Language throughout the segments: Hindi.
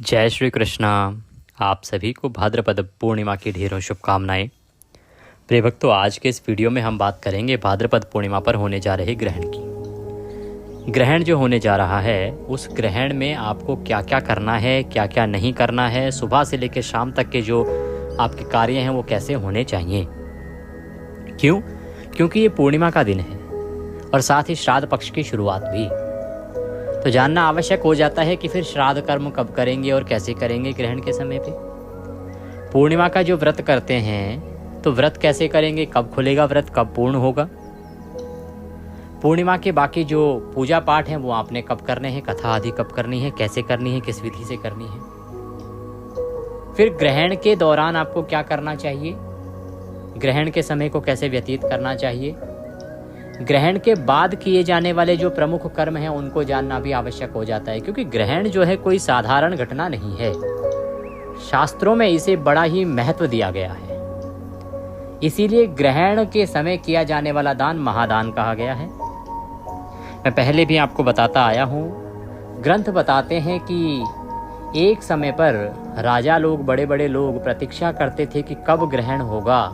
जय श्री कृष्णा। आप सभी को भाद्रपद पूर्णिमा की ढेरों शुभकामनाएं। प्रिय भक्तों, आज के इस वीडियो में हम बात करेंगे भाद्रपद पूर्णिमा पर होने जा रहे ग्रहण की। ग्रहण जो होने जा रहा है, उस ग्रहण में आपको क्या क्या करना है, क्या क्या नहीं करना है, सुबह से लेकर शाम तक के जो आपके कार्य हैं वो कैसे होने चाहिए। क्यों? क्योंकि ये पूर्णिमा का दिन है और साथ ही श्राद्ध पक्ष की शुरुआत भी। तो जानना आवश्यक हो जाता है कि फिर श्राद्ध कर्म कब करेंगे और कैसे करेंगे ग्रहण के समय पे। पूर्णिमा का जो व्रत करते हैं तो व्रत कैसे करेंगे, कब खुलेगा व्रत, कब पूर्ण होगा। पूर्णिमा के बाकी जो पूजा पाठ हैं वो आपने कब करने हैं, कथा आदि कब करनी है, कैसे करनी है, किस विधि से करनी है। फिर ग्रहण के दौरान आपको क्या करना चाहिए, ग्रहण के समय को कैसे व्यतीत करना चाहिए। ग्रहण के बाद किए जाने वाले जो प्रमुख कर्म हैं उनको जानना भी आवश्यक हो जाता है, क्योंकि ग्रहण जो है कोई साधारण घटना नहीं है। शास्त्रों में इसे बड़ा ही महत्व दिया गया है। इसीलिए ग्रहण के समय किया जाने वाला दान महादान कहा गया है। मैं पहले भी आपको बताता आया हूँ, ग्रंथ बताते हैं कि एक समय पर राजा लोग, बड़े बड़े लोग प्रतीक्षा करते थे कि कब ग्रहण होगा,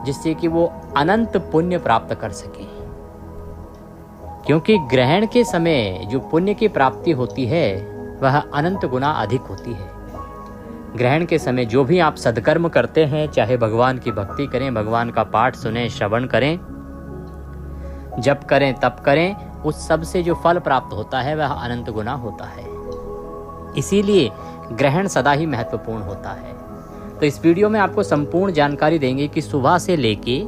जिससे कि वो अनंत पुण्य प्राप्त कर सके। क्योंकि ग्रहण के समय जो पुण्य की प्राप्ति होती है वह अनंत गुना अधिक होती है। ग्रहण के समय जो भी आप सदकर्म करते हैं, चाहे भगवान की भक्ति करें, भगवान का पाठ सुने, श्रवण करें, जप करें, तप करें, उस सब से जो फल प्राप्त होता है वह अनंत गुना होता है। इसीलिए ग्रहण सदा ही महत्वपूर्ण होता है। तो इस वीडियो में आपको संपूर्ण जानकारी देंगे कि सुबह से लेके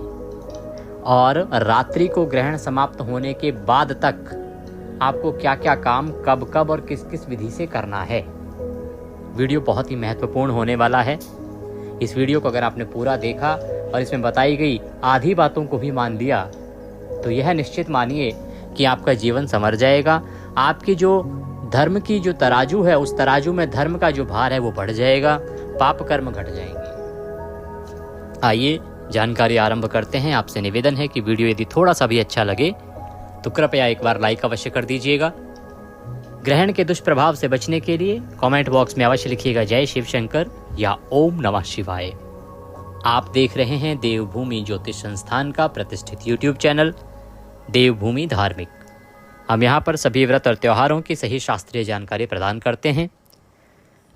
और रात्रि को ग्रहण समाप्त होने के बाद तक आपको क्या क्या काम कब कब और किस किस विधि से करना है। वीडियो बहुत ही महत्वपूर्ण होने वाला है। इस वीडियो को अगर आपने पूरा देखा और इसमें बताई गई आधी बातों को भी मान लिया तो यह निश्चित मानिए कि आपका जीवन संवर जाएगा। आपकी जो धर्म की जो तराजू है, उस तराजू में धर्म का जो भार है वो बढ़ जाएगा, पाप कर्म घट जाएंगे। आइए जानकारी आरंभ करते हैं। आपसे निवेदन है कि वीडियो यदि थोड़ा सा भी अच्छा लगे तो कृपया एक बार लाइक अवश्य कर दीजिएगा। ग्रहण के दुष्प्रभाव से बचने के लिए कमेंट बॉक्स में अवश्य लिखिएगा जय शिव शंकर या ओम नमः शिवाय। आप देख रहे हैं देवभूमि ज्योतिष संस्थान का प्रतिष्ठित यूट्यूब चैनल देवभूमि धार्मिक। हम यहाँ पर सभी व्रत और त्योहारों की सही शास्त्रीय जानकारी प्रदान करते हैं।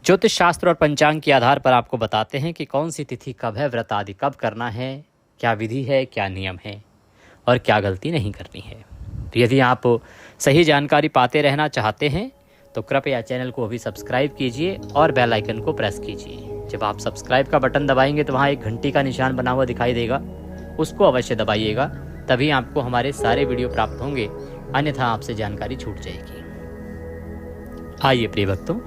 ज्योतिष शास्त्र और पंचांग के आधार पर आपको बताते हैं कि कौन सी तिथि कब है, व्रत आदि कब करना है, क्या विधि है, क्या नियम है और क्या गलती नहीं करनी है। तो यदि आप सही जानकारी पाते रहना चाहते हैं तो कृपया चैनल को अभी सब्सक्राइब कीजिए और बेल आइकन को प्रेस कीजिए। जब आप सब्सक्राइब का बटन दबाएंगे तो वहाँ एक घंटी का निशान बना हुआ दिखाई देगा, उसको अवश्य दबाइएगा, तभी आपको हमारे सारे वीडियो प्राप्त होंगे, अन्यथा आपसे जानकारी छूट जाएगी। आइए प्रिय भक्तों,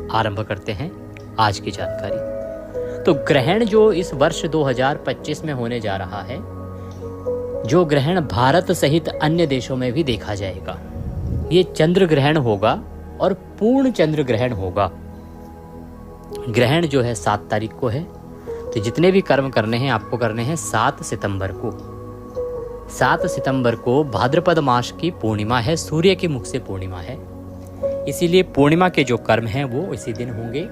आरंभ करते हैं आज की जानकारी। तो ग्रहण जो इस वर्ष 2025 में होने जा रहा है, जो ग्रहण भारत सहित अन्य देशों में भी देखा जाएगा, ये चंद्र ग्रहण होगा और पूर्ण चंद्र ग्रहण होगा। ग्रहण जो है 7 तारीख को है। तो जितने भी कर्म करने हैं आपको करने हैं 7 सितंबर को। 7 सितंबर को भाद्रपद मास की पूर्णिमा है, सूर्य के मुख से पूर्णिमा है। इसीलिए पूर्णिमा के जो कर्म हैं वो इसी दिन होंगे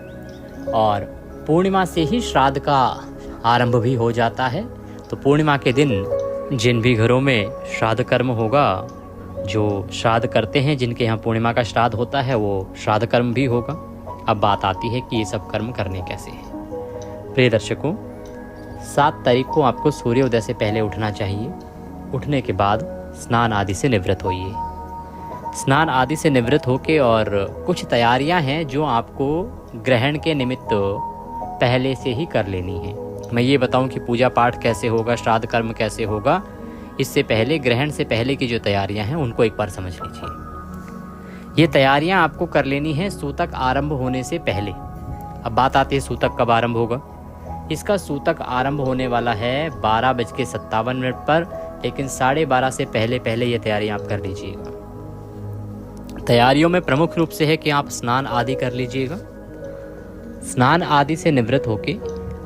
और पूर्णिमा से ही श्राद्ध का आरंभ भी हो जाता है। तो पूर्णिमा के दिन जिन भी घरों में श्राद्ध कर्म होगा, जो श्राद्ध करते हैं, जिनके यहाँ पूर्णिमा का श्राद्ध होता है, वो श्राद्ध कर्म भी होगा। अब बात आती है कि ये सब कर्म करने कैसे हैं। प्रिय दर्शकों, 7 तारीख को आपको सूर्योदय से पहले उठना चाहिए। उठने के बाद स्नान आदि से निवृत्त होइए। स्नान आदि से निवृत्त होके और कुछ तैयारियां हैं जो आपको ग्रहण के निमित्त पहले से ही कर लेनी है। मैं ये बताऊं कि पूजा पाठ कैसे होगा, श्राद्ध कर्म कैसे होगा, इससे पहले ग्रहण से पहले की जो तैयारियां हैं उनको एक बार समझ लीजिए। ये तैयारियां आपको कर लेनी है सूतक आरंभ होने से पहले। अब बात आती है सूतक कब आरंभ होगा। इसका सूतक आरंभ होने वाला है 12:57 पर, लेकिन 12:30 से पहले पहले ये तैयारी आप कर लीजिएगा। तैयारियों में प्रमुख रूप से है कि आप स्नान आदि कर लीजिएगा। स्नान आदि से निवृत्त होके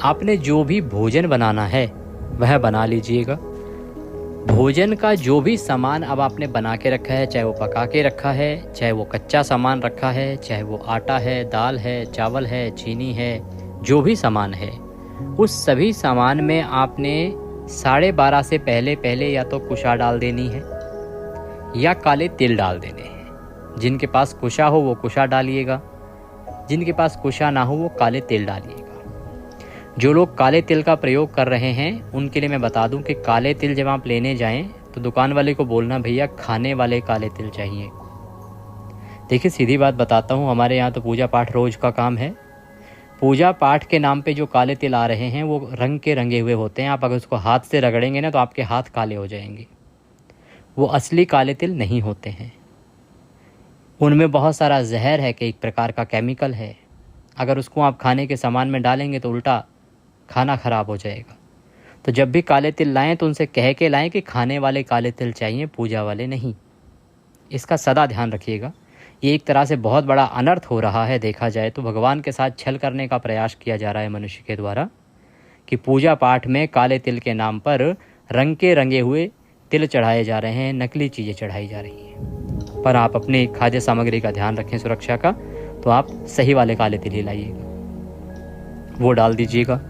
आपने जो भी भोजन बनाना है वह बना लीजिएगा। भोजन का जो भी सामान अब आपने बना के रखा है, चाहे वो पका के रखा है, चाहे वो कच्चा सामान रखा है, चाहे वो आटा है, दाल है, चावल है, चीनी है, जो भी सामान है, उस सभी सामान में आपने 12:30 से पहले या तो कुशा डाल देनी है या काले तिल डाल देने हैं। जिनके पास कुशा हो वो कुशा डालिएगा, जिनके पास कुशा ना हो वो काले तिल डालिएगा। जो लोग काले तिल का प्रयोग कर रहे हैं उनके लिए मैं बता दूं कि काले तिल जब आप लेने जाएं तो दुकान वाले को बोलना भैया खाने वाले काले तिल चाहिए। देखिए सीधी बात बताता हूं, हमारे यहाँ तो पूजा पाठ रोज का काम है। पूजा पाठ के नाम पे जो काले तिल आ रहे हैं वो रंग के रंगे हुए होते हैं। आप अगर उसको हाथ से रगड़ेंगे ना तो आपके हाथ काले हो जाएंगे। वो असली काले तिल नहीं होते हैं। उनमें बहुत सारा जहर है कि एक प्रकार का केमिकल है। अगर उसको आप खाने के सामान में डालेंगे तो उल्टा खाना ख़राब हो जाएगा। तो जब भी काले तिल लाएं तो उनसे कह के लाएं कि खाने वाले काले तिल चाहिए, पूजा वाले नहीं। इसका सदा ध्यान रखिएगा। ये एक तरह से बहुत बड़ा अनर्थ हो रहा है। देखा जाए तो भगवान के साथ छल करने का प्रयास किया जा रहा है मनुष्य के द्वारा कि पूजा पाठ में काले तिल के नाम पर रंग के रंगे हुए तिल चढ़ाए जा रहे हैं, नकली चीज़ें चढ़ाई जा रही हैं। पर आप अपनी खाद्य सामग्री का ध्यान रखें सुरक्षा का, तो आप सही वाले काले तिल ही लाइएगा, वो डाल दीजिएगा।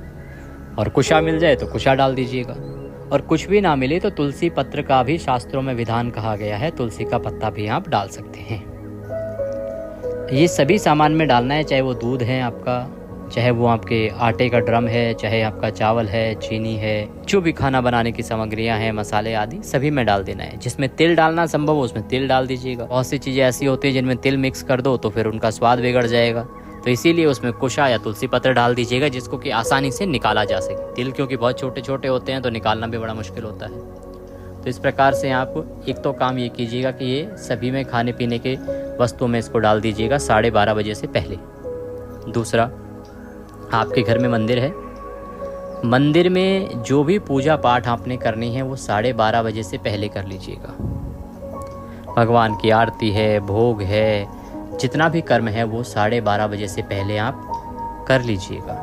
और कुशा मिल जाए तो कुशा डाल दीजिएगा, और कुछ भी ना मिले तो तुलसी पत्र का भी शास्त्रों में विधान कहा गया है, तुलसी का पत्ता भी आप डाल सकते हैं। ये सभी सामान में डालना है, चाहे वो दूध है आपका, चाहे वो आपके आटे का ड्रम है, चाहे आपका चावल है, चीनी है, जो भी खाना बनाने की सामग्रियां हैं, मसाले आदि सभी में डाल देना है। जिसमें तिल डालना संभव हो उसमें तिल डाल दीजिएगा। बहुत सी चीज़ें ऐसी होती हैं जिनमें तिल मिक्स कर दो तो फिर उनका स्वाद बिगड़ जाएगा, तो इसीलिए उसमें कुशा या तुलसी पत्र डाल दीजिएगा, जिसको कि आसानी से निकाला जा सके। तिल क्योंकि बहुत छोटे छोटे होते हैं तो निकालना भी बड़ा मुश्किल होता है। तो इस प्रकार से आप एक तो काम ये कीजिएगा कि ये सभी में खाने पीने के वस्तुओं में इसको डाल दीजिएगा 12:30 बजे से पहले। दूसरा, आपके घर में मंदिर है, मंदिर में जो भी पूजा पाठ आपने करनी है वो 12:30 बजे से पहले कर लीजिएगा। भगवान की आरती है, भोग है, जितना भी कर्म है वो 12:30 बजे से पहले आप कर लीजिएगा।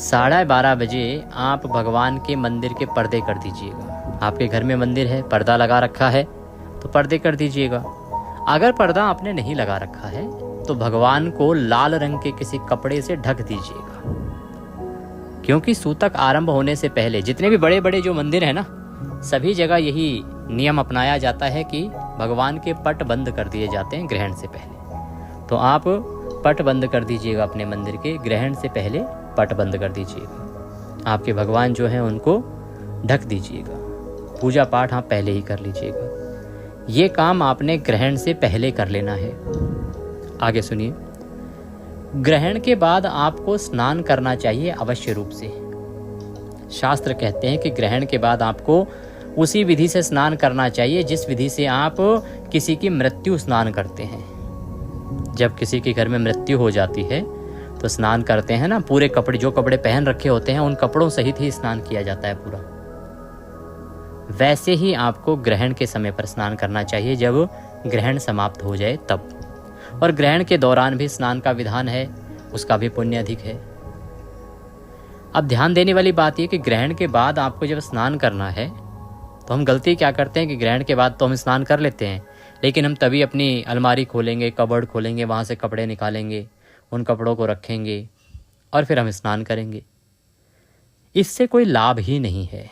12:30 बजे आप भगवान के मंदिर के पर्दे कर दीजिएगा। आपके घर में मंदिर है, पर्दा लगा रखा है तो पर्दे कर दीजिएगा। अगर पर्दा आपने नहीं लगा रखा है तो भगवान को लाल रंग के किसी कपड़े से ढक दीजिएगा, क्योंकि सूतक आरंभ होने से पहले जितने भी बड़े बड़े जो मंदिर है ना, सभी जगह यही नियम अपनाया जाता है कि भगवान के पट बंद कर दिए जाते हैं ग्रहण से पहले। तो आप पट बंद कर दीजिएगा अपने मंदिर के, ग्रहण से पहले पट बंद कर दीजिएगा। आपके भगवान जो हैं उनको ढक दीजिएगा। पूजा पाठ आप पहले ही कर लीजिएगा। ये काम आपने ग्रहण से पहले कर लेना है। आगे सुनिए, ग्रहण के बाद आपको स्नान करना चाहिए अवश्य रूप से। शास्त्र कहते हैं कि ग्रहण के बाद आपको उसी विधि से स्नान करना चाहिए जिस विधि से आप किसी की मृत्यु स्नान करते हैं। जब किसी के घर में मृत्यु हो जाती है तो स्नान करते हैं ना, पूरे कपड़े, जो कपड़े पहन रखे होते हैं उन कपड़ों सहित ही स्नान किया जाता है पूरा। वैसे ही आपको ग्रहण के समय पर स्नान करना चाहिए, जब ग्रहण समाप्त हो जाए तब। और ग्रहण के दौरान भी स्नान का विधान है, उसका भी पुण्य अधिक है। अब ध्यान देने वाली बात यह कि ग्रहण के बाद आपको जब स्नान करना है तो हम गलती क्या करते हैं कि ग्रहण के बाद तो हम स्नान कर लेते हैं, लेकिन हम तभी अपनी अलमारी खोलेंगे, कबर्ड खोलेंगे, वहाँ से कपड़े निकालेंगे, उन कपड़ों को रखेंगे और फिर हम स्नान करेंगे। इससे कोई लाभ ही नहीं है।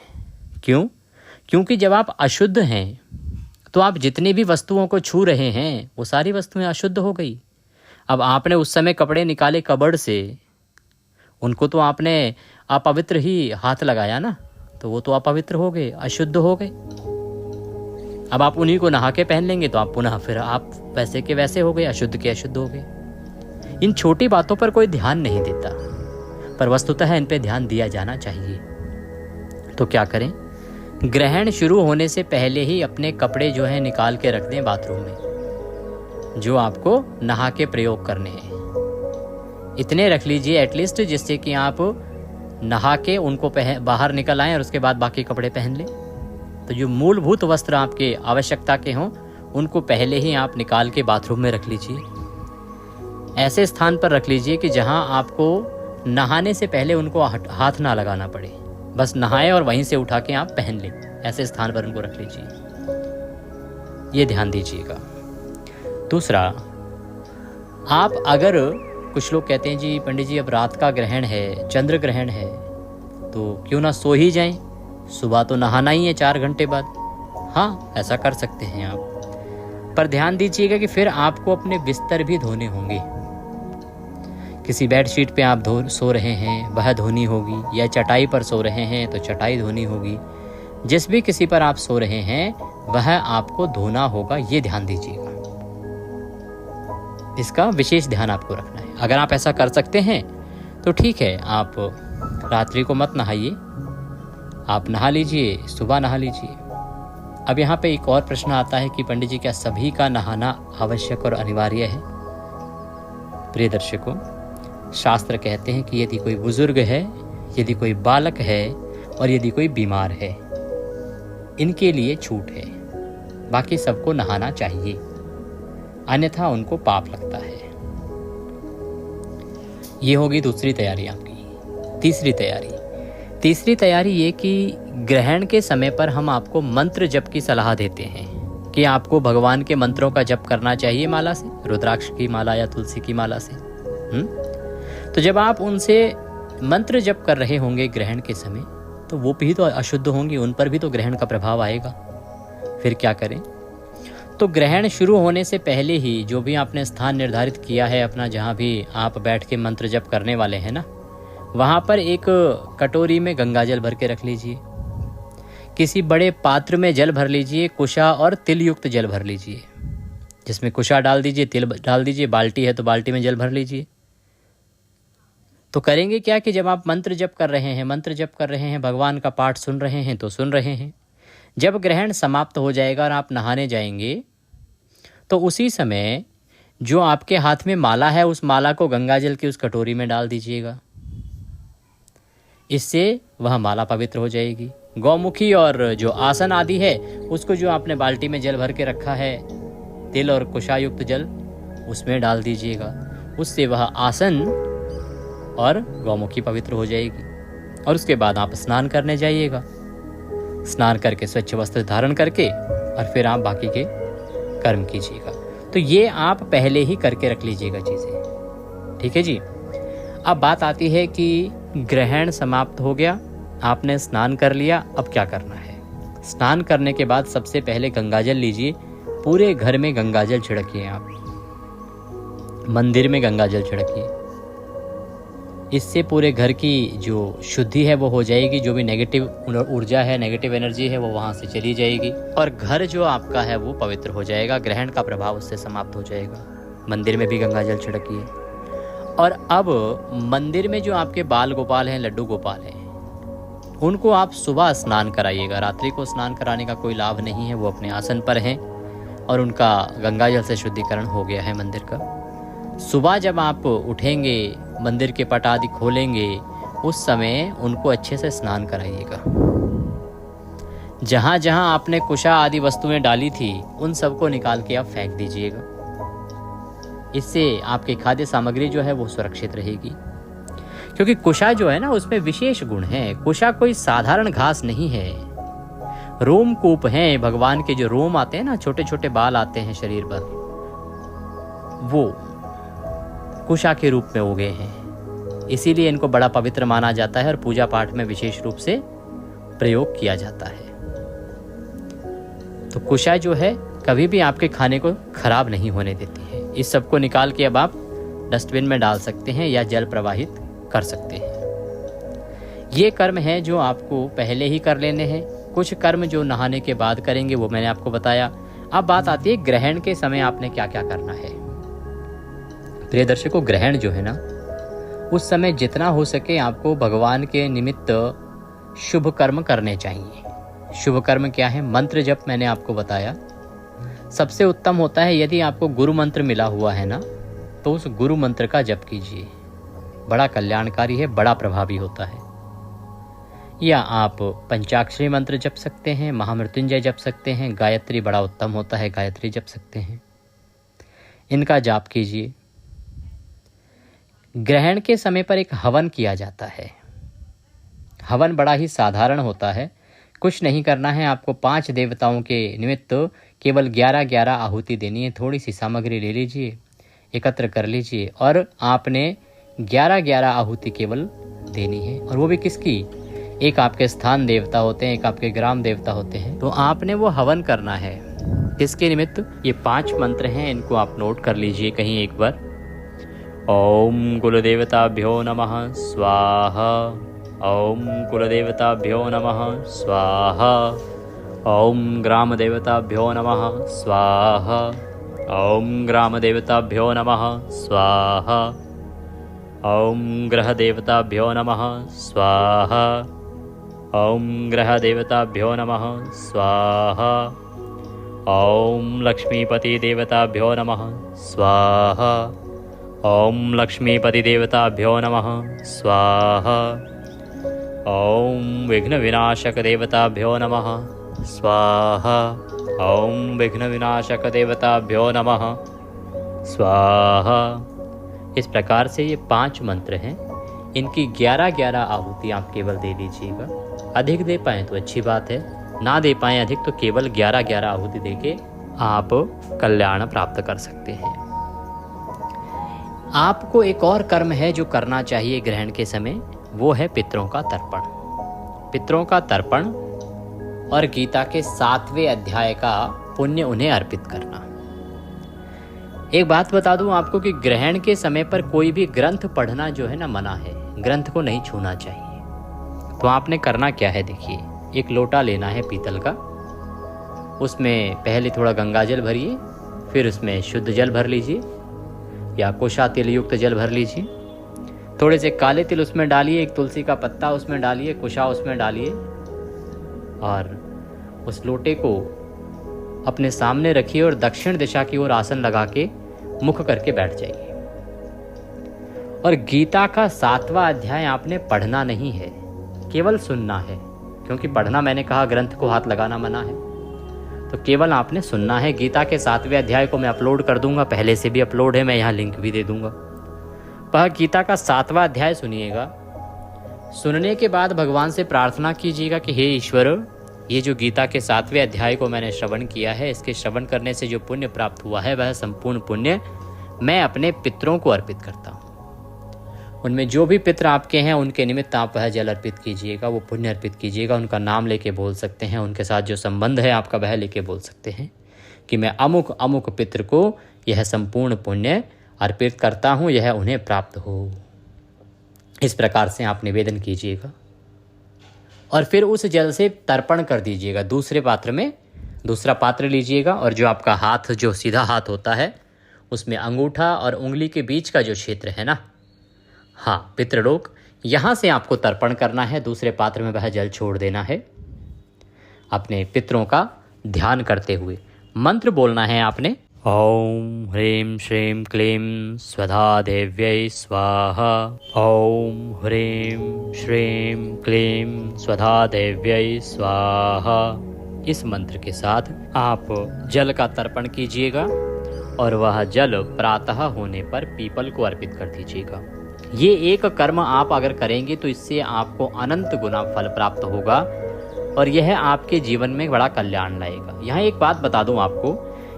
क्यों? क्योंकि जब आप अशुद्ध हैं तो आप जितनी भी वस्तुओं को छू रहे हैं वो सारी वस्तुएं अशुद्ध हो गई। अब आपने उस समय कपड़े निकाले कबर्ड से, उनको तो आपने अपवित्र ही हाथ लगाया ना, तो वो तो अपवित्र हो गए, अशुद्ध हो गए। अब आप उन्हीं को नहा के पहन लेंगे तो आप पुनः फिर आप वैसे के वैसे हो गए, अशुद्ध के अशुद्ध हो गए। इन छोटी बातों पर कोई ध्यान नहीं देता, पर वस्तुतः इन पे ध्यान दिया जाना चाहिए। तो क्या करें? ग्रहण शुरू होने से पहले ही अपने कपड़े जो है निकाल के रख दें बाथरूम में, जो आपको नहा के प्रयोग करने हैं। इतने रख लीजिए एटलीस्ट, जिससे कि आप नहा के उनको बाहर निकल आएं और उसके बाद बाकी कपड़े पहन लें। तो जो मूलभूत वस्त्र आपके आवश्यकता के हों उनको पहले ही आप निकाल के बाथरूम में रख लीजिए। ऐसे स्थान पर रख लीजिए कि जहां आपको नहाने से पहले उनको हाथ ना लगाना पड़े, बस नहाएं और वहीं से उठा के आप पहन लें। ऐसे स्थान पर उनको रख लीजिए, ये ध्यान दीजिएगा। दूसरा, आप अगर, कुछ लोग कहते हैं जी पंडित जी अब रात का ग्रहण है, चंद्र ग्रहण है, तो क्यों ना सो ही जाएं, सुबह तो नहाना ही है 4 घंटे बाद। हाँ, ऐसा कर सकते हैं आप, पर ध्यान दीजिएगा कि फिर आपको अपने बिस्तर भी धोने होंगे। किसी बेडशीट पे आप सो रहे हैं, वह धोनी होगी, या चटाई पर सो रहे हैं तो चटाई धोनी होगी। जिस भी किसी पर आप सो रहे हैं वह आपको धोना होगा, ये ध्यान दीजिएगा। इसका विशेष ध्यान आपको रखना है। अगर आप ऐसा कर सकते हैं तो ठीक है, आप रात्रि को मत नहाइए, आप नहा लीजिए, सुबह नहा लीजिए। अब यहाँ पे एक और प्रश्न आता है कि पंडित जी क्या सभी का नहाना आवश्यक और अनिवार्य है? प्रिय दर्शकों, शास्त्र कहते हैं कि यदि कोई बुजुर्ग है, यदि कोई बालक है और यदि कोई बीमार है, इनके लिए छूट है, बाकी सबको नहाना चाहिए, अन्यथा उनको पाप लगता है। ये होगी दूसरी तैयारी आपकी। तीसरी तैयारी ये कि ग्रहण के समय पर हम आपको मंत्र जप की सलाह देते हैं कि आपको भगवान के मंत्रों का जप करना चाहिए माला से, रुद्राक्ष की माला या तुलसी की माला से। तो जब आप उनसे मंत्र जप कर रहे होंगे ग्रहण के समय, तो वो भी तो अशुद्ध होंगी, उन पर भी तो ग्रहण का प्रभाव आएगा। फिर क्या करें? तो ग्रहण शुरू होने से पहले ही जो भी आपने स्थान निर्धारित किया है अपना, जहाँ भी आप बैठ के मंत्र जप करने वाले हैं ना, वहाँ पर एक कटोरी में गंगाजल भर के रख लीजिए। किसी बड़े पात्र में जल भर लीजिए, कुशा और तिल युक्त जल भर लीजिए, जिसमें कुशा डाल दीजिए, तिल डाल दीजिए, बाल्टी है तो बाल्टी में जल भर लीजिए। तो करेंगे क्या कि जब आप मंत्र जप कर रहे हैं, भगवान का पाठ सुन रहे हैं तो सुन रहे हैं, जब ग्रहण समाप्त हो जाएगा और आप नहाने जाएंगे तो उसी समय जो आपके हाथ में माला है, उस माला को गंगाजल की उस कटोरी में डाल दीजिएगा। इससे वह माला पवित्र हो जाएगी। गौमुखी और जो आसन आदि है, उसको जो आपने बाल्टी में जल भर के रखा है, तिल और कुशायुक्त जल, उसमें डाल दीजिएगा। उससे वह आसन और गौमुखी पवित्र हो जाएगी। और उसके बाद आप स्नान करने जाइएगा। स्नान करके स्वच्छ वस्त्र धारण करके और फिर आप बाकी के कर्म कीजिएगा। तो ये आप पहले ही करके रख लीजिएगा चीज़ें, ठीक है जी। अब बात आती है कि ग्रहण समाप्त हो गया, आपने स्नान कर लिया, अब क्या करना है? स्नान करने के बाद सबसे पहले गंगाजल लीजिए, पूरे घर में गंगाजल छिड़किए, आप मंदिर में गंगाजल छिड़किए। इससे पूरे घर की जो शुद्धि है वो हो जाएगी, जो भी नेगेटिव ऊर्जा है, नेगेटिव एनर्जी है, वो वहाँ से चली जाएगी और घर जो आपका है वो पवित्र हो जाएगा। ग्रहण का प्रभाव उससे समाप्त हो जाएगा। मंदिर में भी गंगाजल छिड़किए। और अब मंदिर में जो आपके बाल गोपाल हैं, लड्डू गोपाल हैं, उनको आप सुबह स्नान कराइएगा। रात्रि को स्नान कराने का कोई लाभ नहीं है, वो अपने आसन पर हैं और उनका गंगाजल से शुद्धिकरण हो गया है मंदिर का। सुबह जब आप उठेंगे, मंदिर के पट आदि खोलेंगे, उस समय उनको अच्छे से स्नान कराइएगा। जहाँ जहाँ आपने कुशा आदि वस्तुएं डाली थी, उन सबको निकाल के आप फेंक दीजिएगा। इससे आपकी खाद्य सामग्री जो है वो सुरक्षित रहेगी। क्योंकि कुशा जो है ना, उसमें विशेष गुण है। कुशा कोई साधारण घास नहीं है, रोमकूप हैं। भगवान के जो रोम आते हैं ना, छोटे छोटे बाल आते हैं शरीर पर, वो कुशा के रूप में उगे हैं। इसीलिए इनको बड़ा पवित्र माना जाता है और पूजा पाठ में विशेष रूप से प्रयोग किया जाता है। तो कुशा जो है कभी भी आपके खाने को खराब नहीं होने देती है। इस सब को निकाल के अब आप डस्टबिन में डाल सकते हैं या जल प्रवाहित कर सकते हैं। ये कर्म है जो आपको पहले ही कर लेने हैं। कुछ कर्म जो नहाने के बाद करेंगे वो मैंने आपको बताया। अब बात आती है ग्रहण के समय आपने क्या क्या करना है। प्रिय दर्शकों, ग्रहण जो है ना, उस समय जितना हो सके आपको भगवान के निमित्त शुभ कर्म करने चाहिए। शुभ कर्म क्या है? मंत्र जप मैंने आपको बताया। सबसे उत्तम होता है यदि आपको गुरु मंत्र मिला हुआ है ना, तो उस गुरु मंत्र का जप कीजिए। बड़ा कल्याणकारी है, बड़ा प्रभावी होता है। या आप पंचाक्षरी मंत्र जप सकते हैं, महामृत्युंजय जप सकते हैं, गायत्री बड़ा उत्तम होता है, गायत्री जप सकते हैं। इनका जाप कीजिए। ग्रहण के समय पर एक हवन किया जाता है। हवन बड़ा ही साधारण होता है। कुछ नहीं करना है, आपको 5 देवताओं के निमित्त केवल 11-11 आहुति देनी है। थोड़ी सी सामग्री ले लीजिए, एकत्र कर लीजिए और आपने 11-11 आहुति केवल देनी है। और वो भी किसकी? एक आपके स्थान देवता होते हैं, एक आपके ग्राम देवता होते हैं, तो आपने वो हवन करना है। किसके निमित्त? ये 5 मंत्र हैं, इनको आप नोट कर लीजिए कहीं एक बार। ओम कुलदेवताभ्यो नमः स्वाहा। ओम कुलदेवताभ्यो नमः स्वाहा। ओम ग्राम देवताभ्यो नमः स्वाहा। ओम ग्राम देवताभ्यो नमः स्वाहा। ओम ग्रह देवताभ्यो नमः स्वाहा। ओम ग्रह देवताभ्यो नमः स्वाहा। ओम लक्ष्मीपति देवताभ्यो नमः स्वाहा। ओम लक्ष्मीपति देवताभ्यो नमः स्वाहा। ओम विघ्न विनाशक देवताभ्यो नमः स्वाहा। ओम विघ्न विनाशक देवताभ्यो नमः स्वाहा। इस प्रकार से ये 5 मंत्र हैं, इनकी 11-11 आहुति आप केवल दे लीजिएगा। अधिक दे पाएँ तो अच्छी बात है, ना दे पाएँ अधिक तो केवल 11-11 आहुति देके आप कल्याण प्राप्त कर सकते हैं। आपको एक और कर्म है जो करना चाहिए ग्रहण के समय, वो है पितरों का तर्पण। पितरों का तर्पण और गीता के 7वें अध्याय का पुण्य उन्हें अर्पित करना। एक बात बता दूं आपको कि ग्रहण के समय पर कोई भी ग्रंथ पढ़ना जो है ना मना है, ग्रंथ को नहीं छूना चाहिए। तो आपने करना क्या है, देखिए, एक लोटा लेना है पीतल का, उसमें पहले थोड़ा गंगाजल भरिए, फिर उसमें शुद्ध जल भर लीजिए या कोशा तिल युक्त जल भर लीजिए। थोड़े से काले तिल उसमें डालिए, एक तुलसी का पत्ता उसमें डालिए, कुशा उसमें डालिए और उस लोटे को अपने सामने रखिए और दक्षिण दिशा की ओर आसन लगा के मुख करके बैठ जाइए। और गीता का 7वां अध्याय आपने पढ़ना नहीं है, केवल सुनना है, क्योंकि पढ़ना मैंने कहा ग्रंथ को हाथ लगाना मना है, तो केवल आपने सुनना है। गीता के 7वें अध्याय को मैं अपलोड कर दूंगा, पहले से भी अपलोड है, मैं यहाँ लिंक भी दे दूंगा। वह गीता का 7वां अध्याय सुनिएगा। सुनने के बाद भगवान से प्रार्थना कीजिएगा कि हे ईश्वर, ये जो गीता के 7वें अध्याय को मैंने श्रवण किया है, इसके श्रवण करने से जो पुण्य प्राप्त हुआ है वह संपूर्ण पुण्य मैं अपने पितरों को अर्पित करता हूँ। उनमें जो भी पितर आपके हैं उनके निमित्त आप वह जल अर्पित कीजिएगा, वो पुण्य अर्पित कीजिएगा। उनका नाम लेके बोल सकते हैं, उनके साथ जो संबंध है आपका वह लेके बोल सकते हैं कि मैं अमुक अमुक पितर को यह संपूर्ण पुण्य अर्पित करता हूँ, यह उन्हें प्राप्त हो। इस प्रकार से आप निवेदन कीजिएगा और फिर उस जल से तर्पण कर दीजिएगा। दूसरे पात्र में दूसरा पात्र लीजिएगा और जो आपका हाथ, जो सीधा हाथ होता है, उसमें अंगूठा और उंगली के बीच का जो क्षेत्र है ना, हाँ, पितृलोक, यहाँ से आपको तर्पण करना है। दूसरे पात्र में वह जल छोड़ देना है। अपने पितरों का ध्यान करते हुए मंत्र बोलना है आपने। ओम ह्रीं श्रीं क्लीं स्वधा देव्यै स्वाहा। ओम ह्रीं श्रीं क्लीं स्वधा देव्यै स्वाहा। इस मंत्र के साथ आप जल का तर्पण कीजिएगा और वह जल प्रातः होने पर पीपल को अर्पित कर दीजिएगा। ये एक कर्म आप अगर करेंगे तो इससे आपको अनंत गुना फल प्राप्त होगा और यह आपके जीवन में बड़ा कल्याण लाएगा। यहाँ एक बात बता दूं आपको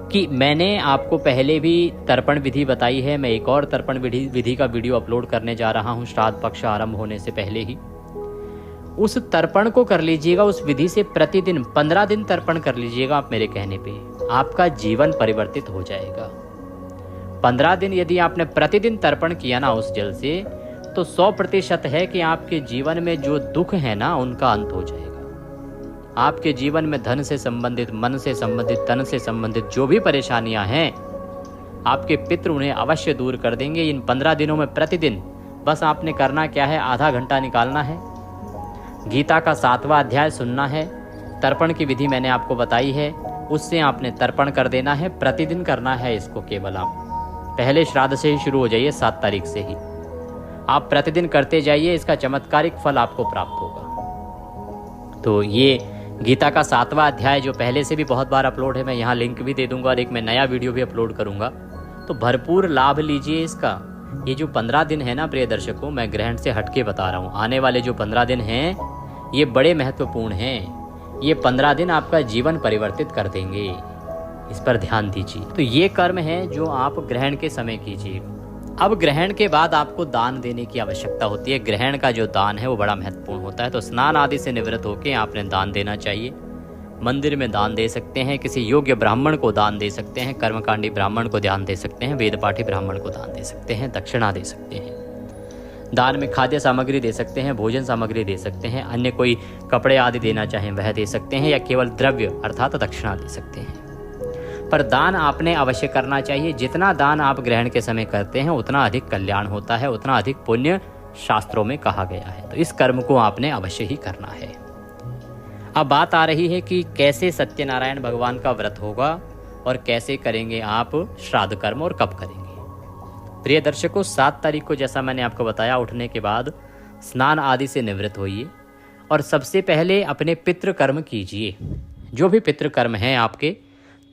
कि मैंने आपको पहले भी तर्पण विधि बताई है। मैं एक और तर्पण विधि का वीडियो अपलोड करने जा रहा हूँ श्राद्ध पक्ष आरंभ होने से पहले ही। उस तर्पण को कर लीजिएगा, उस विधि से प्रतिदिन 15 दिन तर्पण कर लीजिएगा। आप मेरे कहने पे आपका जीवन परिवर्तित हो जाएगा। 15 दिन यदि आपने प्रतिदिन तर्पण किया ना उस जल से, तो 100% है कि आपके जीवन में जो दुख है ना उनका अंत हो जाएगा। आपके जीवन में धन से संबंधित, मन से संबंधित, तन से संबंधित जो भी परेशानियां हैं, आपके पितृ उन्हें अवश्य दूर कर देंगे। इन 15 दिनों में प्रतिदिन बस आपने करना क्या है, आधा घंटा निकालना है, गीता का 7वां अध्याय सुनना है, तर्पण की विधि मैंने आपको बताई है, उससे आपने तर्पण कर देना है। प्रतिदिन करना है इसको। केवल आप पहले श्राद्ध से ही शुरू हो जाइए, 7 तारीख से ही आप प्रतिदिन करते जाइए, इसका चमत्कारिक फल आपको प्राप्त होगा। तो ये गीता का 7वां अध्याय जो पहले से भी बहुत बार अपलोड है, मैं यहाँ लिंक भी दे दूंगा और एक मैं नया वीडियो भी अपलोड करूंगा, तो भरपूर लाभ लीजिए इसका। ये जो 15 दिन है ना प्रिय दर्शकों, मैं ग्रहण से हटके बता रहा हूँ, आने वाले जो 15 दिन हैं ये बड़े महत्वपूर्ण हैं। ये 15 दिन आपका जीवन परिवर्तित कर देंगे। इस पर ध्यान दीजिए। तो ये कर्म है जो आप ग्रहण के समय कीजिए। अब ग्रहण के बाद आपको दान देने की आवश्यकता होती है। ग्रहण का जो दान है वो बड़ा महत्वपूर्ण होता है। तो स्नान आदि से निवृत्त होकर आपने दान देना चाहिए। मंदिर में दान दे सकते हैं, किसी योग्य ब्राह्मण को दान दे सकते हैं, कर्मकांडी ब्राह्मण को दान दे सकते हैं, वेदपाठी ब्राह्मण को दान दे सकते हैं, दक्षिणा दे सकते हैं। दान में खाद्य सामग्री दे सकते हैं, भोजन सामग्री दे सकते हैं, अन्य कोई कपड़े आदि देना चाहें वह दे सकते हैं, या केवल द्रव्य अर्थात दक्षिणा दे सकते हैं। पर दान आपने अवश्य करना चाहिए। जितना दान आप ग्रहण के समय करते हैं उतना अधिक कल्याण होता है, उतना अधिक पुण्य शास्त्रों में कहा गया है। तो इस कर्म को आपने अवश्य ही करना है। अब बात आ रही है कि कैसे सत्यनारायण भगवान का व्रत होगा और कैसे करेंगे आप श्राद्ध कर्म और कब करेंगे। प्रिय दर्शकों, 7 तारीख को जैसा मैंने आपको बताया, उठने के बाद स्नान आदि से निवृत्त होइए और सबसे पहले अपने पितृ कर्म कीजिए। जो भी पितृ कर्म हैं आपके,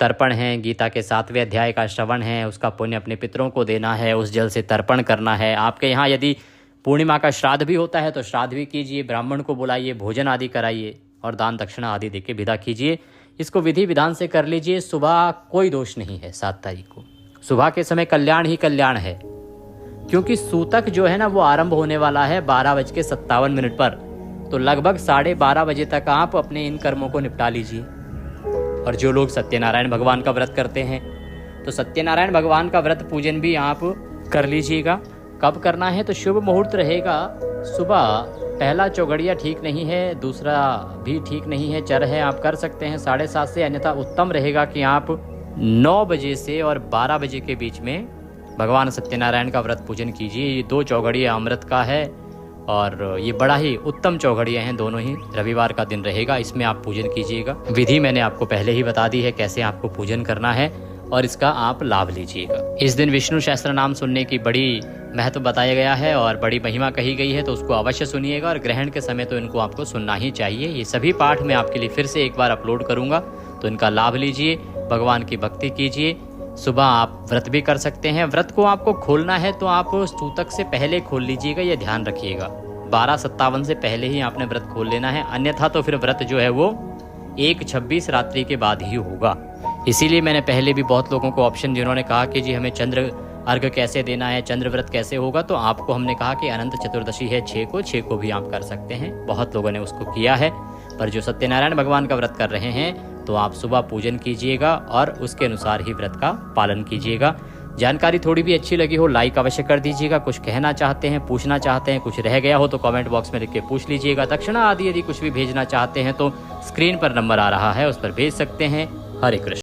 तर्पण है, गीता के 7वें अध्याय का श्रवण है, उसका पुण्य अपने पितरों को देना है, उस जल से तर्पण करना है। आपके यहाँ यदि पूर्णिमा का श्राद्ध भी होता है तो श्राद्ध भी कीजिए, ब्राह्मण को बुलाइए, भोजन आदि कराइए और दान दक्षिणा आदि देके विदा कीजिए। इसको विधि विधान से कर लीजिए। सुबह कोई दोष नहीं है। 7 तारीख को सुबह के समय कल्याण ही कल्याण है, क्योंकि सूतक जो है ना वो आरंभ होने वाला है 12:57 पर। तो लगभग 12:30 बजे तक आप अपने इन कर्मों को निपटा लीजिए। और जो लोग सत्यनारायण भगवान का व्रत करते हैं तो सत्यनारायण भगवान का व्रत पूजन भी आप कर लीजिएगा। कब करना है? तो शुभ मुहूर्त रहेगा सुबह। पहला चौघड़िया ठीक नहीं है, दूसरा भी ठीक नहीं है, चर है, आप कर सकते हैं 7:30 से। अन्यथा उत्तम रहेगा कि आप 9 बजे से और 12 बजे के बीच में भगवान सत्यनारायण का व्रत पूजन कीजिए। ये 2 चौघड़िया अमृत का है और ये बड़ा ही उत्तम चौघड़िया हैं। दोनों ही रविवार का दिन रहेगा, इसमें आप पूजन कीजिएगा। विधि मैंने आपको पहले ही बता दी है कैसे आपको पूजन करना है और इसका आप लाभ लीजिएगा। इस दिन विष्णु सहस्त्र नाम सुनने की बड़ी महत्व बताया गया है और बड़ी महिमा कही गई है, तो उसको अवश्य सुनिएगा। और ग्रहण के समय तो इनको आपको सुनना ही चाहिए। ये सभी पाठ मैं आपके लिए फिर से एक बार अपलोड करूंगा, तो इनका लाभ लीजिए, भगवान की भक्ति कीजिए। सुबह आप व्रत भी कर सकते हैं। व्रत को आपको खोलना है तो आप सूतक से पहले खोल लीजिएगा, ये ध्यान रखिएगा। 12:57 से पहले ही आपने व्रत खोल लेना है, अन्यथा तो फिर व्रत जो है वो 1:26 रात्रि के बाद ही होगा। इसीलिए मैंने पहले भी बहुत लोगों को ऑप्शन, जिन्होंने कहा कि जी हमें चंद्र अर्घ कैसे देना है, चंद्र व्रत कैसे होगा, तो आपको हमने कहा कि अनंत चतुर्दशी है 6 को भी आप कर सकते हैं। बहुत लोगों ने उसको किया है। पर जो सत्यनारायण भगवान का व्रत कर रहे हैं तो आप सुबह पूजन कीजिएगा और उसके अनुसार ही व्रत का पालन कीजिएगा। जानकारी थोड़ी भी अच्छी लगी हो लाइक अवश्य कर दीजिएगा। कुछ कहना चाहते हैं, पूछना चाहते हैं, कुछ रह गया हो तो कमेंट बॉक्स में लिख के पूछ लीजिएगा। दक्षिणा आदि यदि कुछ भी भेजना चाहते हैं तो स्क्रीन पर नंबर आ रहा है, उस पर भेज सकते हैं। हरे कृष्ण।